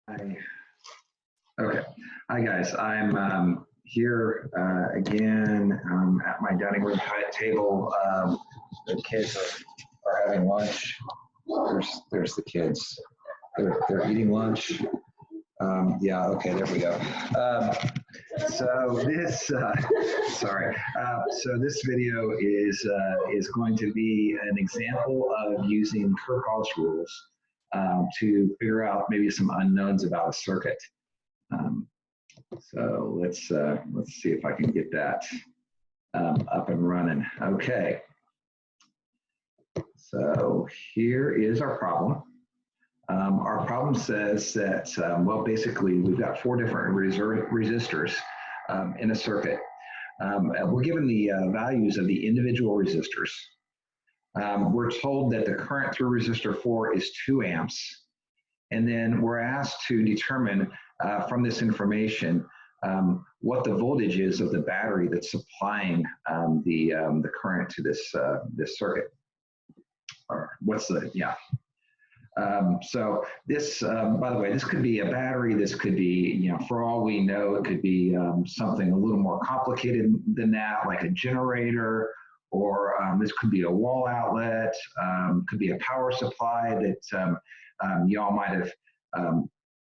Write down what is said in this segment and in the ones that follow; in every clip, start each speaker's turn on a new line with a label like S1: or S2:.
S1: Hi. Okay. Hi, guys. I'm here again at my dining room table. The kids are having lunch. There's the kids. They're eating lunch. Yeah. Okay. There we go. So this, sorry. So this video is going to be an example of using Kirchoffs rules to figure out maybe some unknowns about a circuit. So let's see if I can get that up and running. Okay. So here is our problem. Our problem says that, well, basically we've got four different resistors in a circuit. We're given the values of the individual resistors. We're told that the current through resistor 4 is 2 amps. And then we're asked to determine from this information what the voltage is of the battery that's supplying the current to this circuit. Or what's the, yeah. So this, by the way, this could be a battery. This could be, for all we know, it could be something a little more complicated than that, like a generator, or this could be a wall outlet, could be a power supply that y'all might have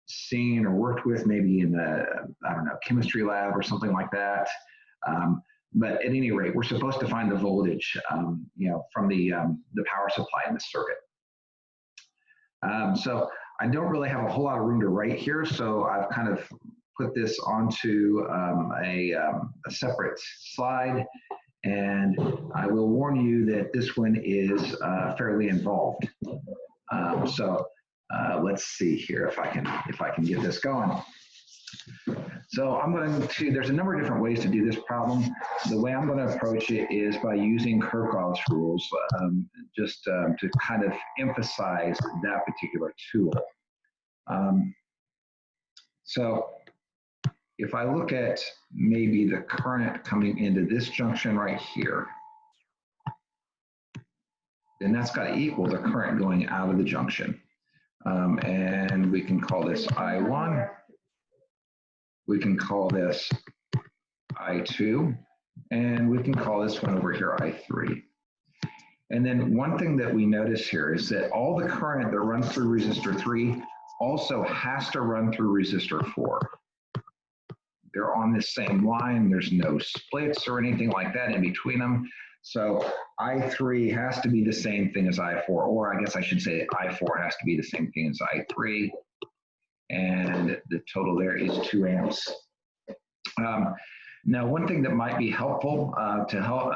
S1: seen or worked with maybe in the, I don't know, chemistry lab or something like that. But at any rate, we're supposed to find the voltage, from the power supply in the circuit. So I don't really have a whole lot of room to write here, so I've kind of put this onto a separate slide, and I will warn you that this one is fairly involved. So let's see here if I can get this going. So I'm going to, there's a number of different ways to do this problem. The way I'm going to approach it is by using Kirchoffs rules, just to kind of emphasize that particular tool. So if I look at maybe the current coming into this junction right here, then that's got to equal the current going out of the junction. And we can call this I1. We can call this I2, and we can call this one over here I3. And then one thing that we notice here is that all the current that runs through resistor 3 also has to run through resistor 4. They're on the same line. There's no splits or anything like that in between them. So I3 has to be the same thing as I4, or I guess I should say I4 has to be the same thing as I3. And the total there is 2 amps. Now, one thing that might be helpful to help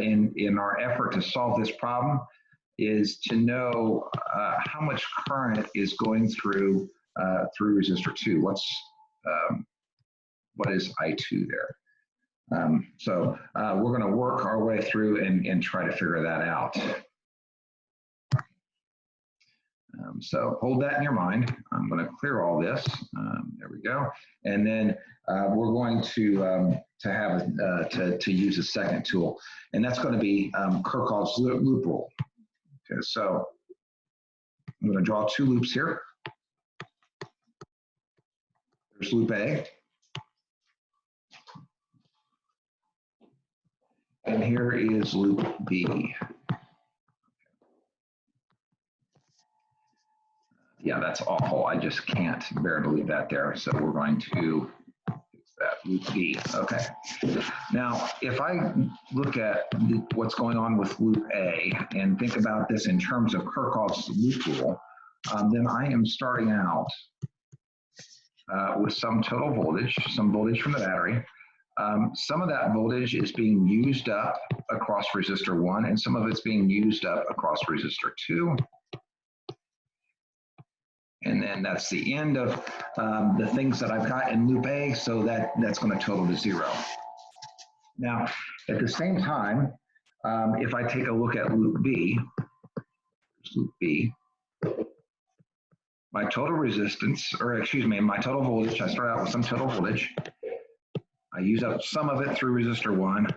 S1: in our effort to solve this problem is to know how much current is going through resistor 2. What is I2 there? So we're going to work our way through and try to figure that out. So hold that in your mind. I'm going to clear all this. There we go. And then we're going to use a second tool, and that's going to be Kirchoffs loop rule. Okay, so I'm going to draw 2 loops here. There's loop A, and here is loop B. Yeah, that's awful. I just can't bear to leave that there. So we're going to fix that, loop B. Okay. Now, if I look at what's going on with loop A and think about this in terms of Kirchoffs loop rule, then I am starting out with some total voltage, some voltage from the battery. Some of that voltage is being used up across resistor 1, and some of it's being used up across resistor 2. And then that's the end of the things that I've got in loop A, so that's going to total to 0. Now, at the same time, if I take a look at loop B, my total resistance, or excuse me, my total voltage, I start out with some total voltage. I use up some of it through resistor 1, I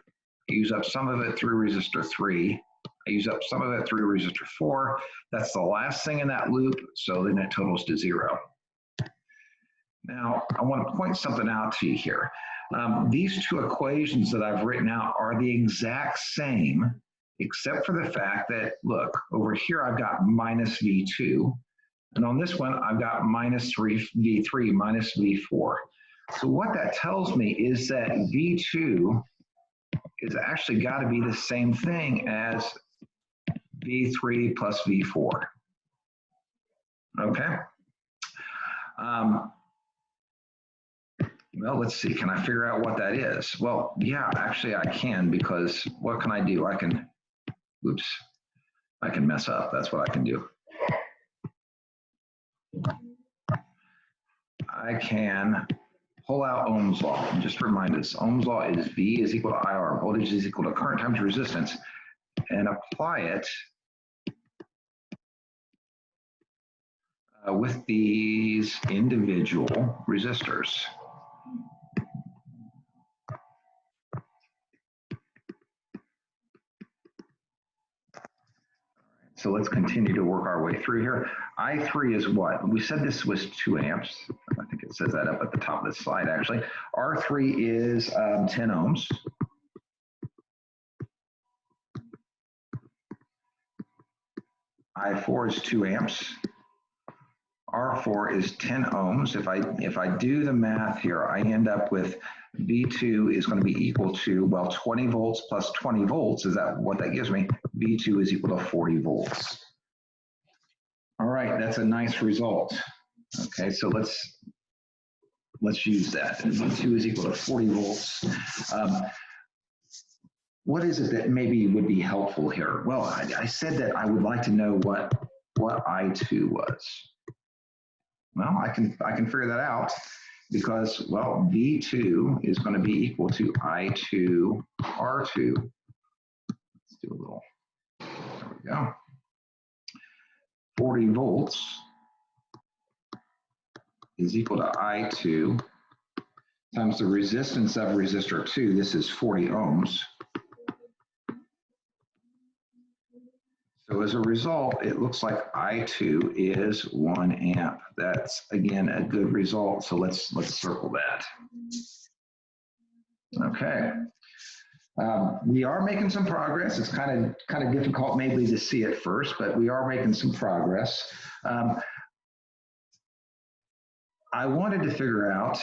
S1: use up some of it through resistor 3, I use up some of it through resistor 4. That's the last thing in that loop, so then it totals to 0. Now, I want to point something out to you here. These two equations that I've written out are the exact same, except for the fact that, look, over here I've got minus V2, and on this one I've got minus V3 minus V4. So what that tells me is that V2 is actually got to be the same thing as V3 plus V4. Okay. Well, let's see. Can I figure out what that is? Well, yeah, actually I can, because what can I do? I can, oops, I can mess up. That's what I can do. I can pull out Ohm's law. And just remind us, Ohm's law is V is equal to IR. Voltage is equal to current times resistance. And apply it with these individual resistors. So let's continue to work our way through here. I3 is what? We said this was 2 amps. I think it says that up at the top of the slide, actually. R3 is 10 ohms. I4 is 2 amps. R4 is 10 ohms. If I do the math here, I end up with V2 is going to be equal to, well, 20 volts plus 20 volts. Is that what that gives me? V2 is equal to 40 volts. All right, that's a nice result. Okay, so let's use that. V2 is equal to 40 volts. What is it that maybe would be helpful here? Well, I said that I would like to know what I2 was. Well, I can figure that out, because, well, V2 is going to be equal to I2 R2. Let's do a little, there we go. 40 volts is equal to I2 times the resistance of resistor 2. This is 40 ohms. So as a result, it looks like I2 is 1 amp. That's, again, a good result. So let's circle that. Okay. We are making some progress. It's kind of difficult maybe to see at first, but we are making some progress. I wanted to figure out,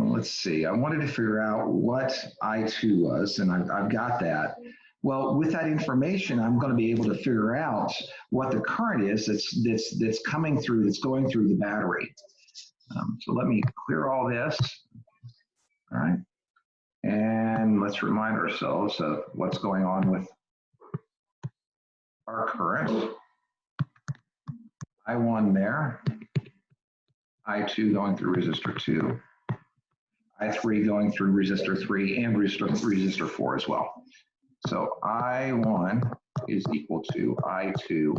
S1: let's see, I wanted to figure out what I2 was, and I've got that. Well, with that information, I'm going to be able to figure out what the current is that's coming through, that's going through the battery. So let me clear all this. All right. And let's remind ourselves of what's going on with our current. I1 there. I2 going through resistor 2. I3 going through resistor 3 and resistor 4 as well. So I1 is equal to I2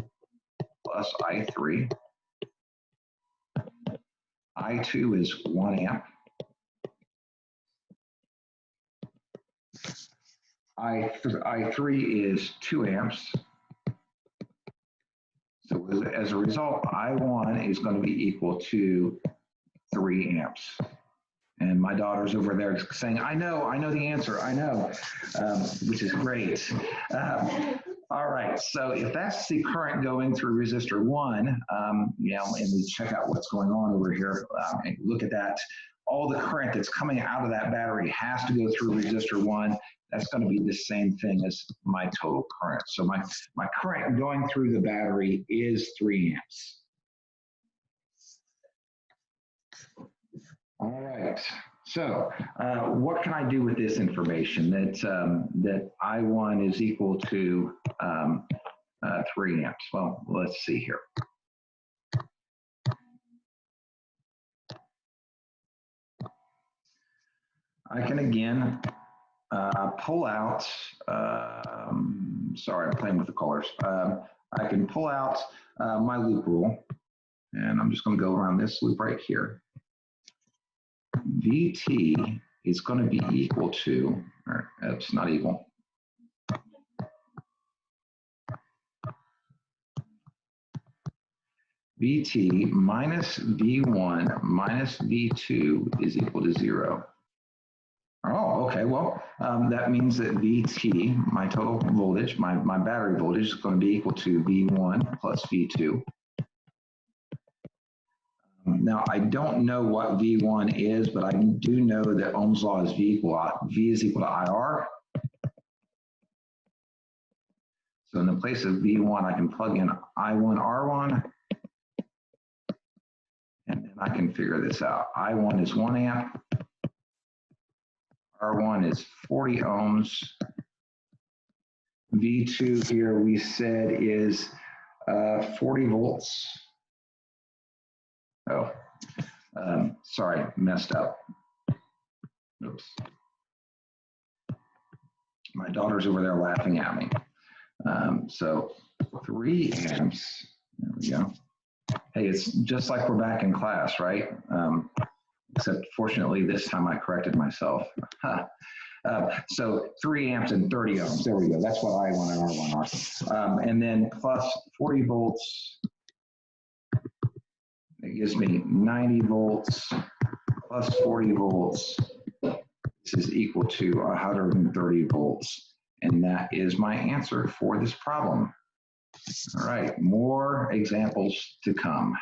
S1: plus I3. I2 is 1 amp. I3 is 2 amps. So as a result, I1 is going to be equal to 3 amps. And my daughter's over there saying, I know the answer, I know, which is great. All right, so if that's the current going through resistor 1, you know, and we check out what's going on over here, and look at that, all the current that's coming out of that battery has to go through resistor 1. That's going to be the same thing as my total current. So my current going through the battery is 3 amps. All right, so what can I do with this information that I1 is equal to 3 amps? Well, let's see here. I can again pull out, sorry, I'm playing with the colors. I can pull out my loop rule, and I'm just going to go around this loop right here. VT is going to be equal to, or it's not equal. VT minus V1 minus V2 is equal to 0. Oh, okay, well, that means that VT, my total voltage, my battery voltage is going to be equal to V1 plus V2. Now, I don't know what V1 is, but I do know that Ohm's law is V is equal to IR. So in the place of V1, I can plug in I1, R1, and then I can figure this out. I1 is 1 amp, R1 is 40 ohms. V2 here we said is 40 volts. Oh, sorry, messed up. Oops. My daughter's over there laughing at me. So 3 amps, there we go. Hey, it's just like we're back in class, right? Except fortunately this time I corrected myself. So 3 amps and 30 ohms, there we go. That's what I1 and R1 are. And then plus 40 volts, it gives me 90 volts plus 40 volts. This is equal to 130 volts. And that is my answer for this problem. All right, more examples to come.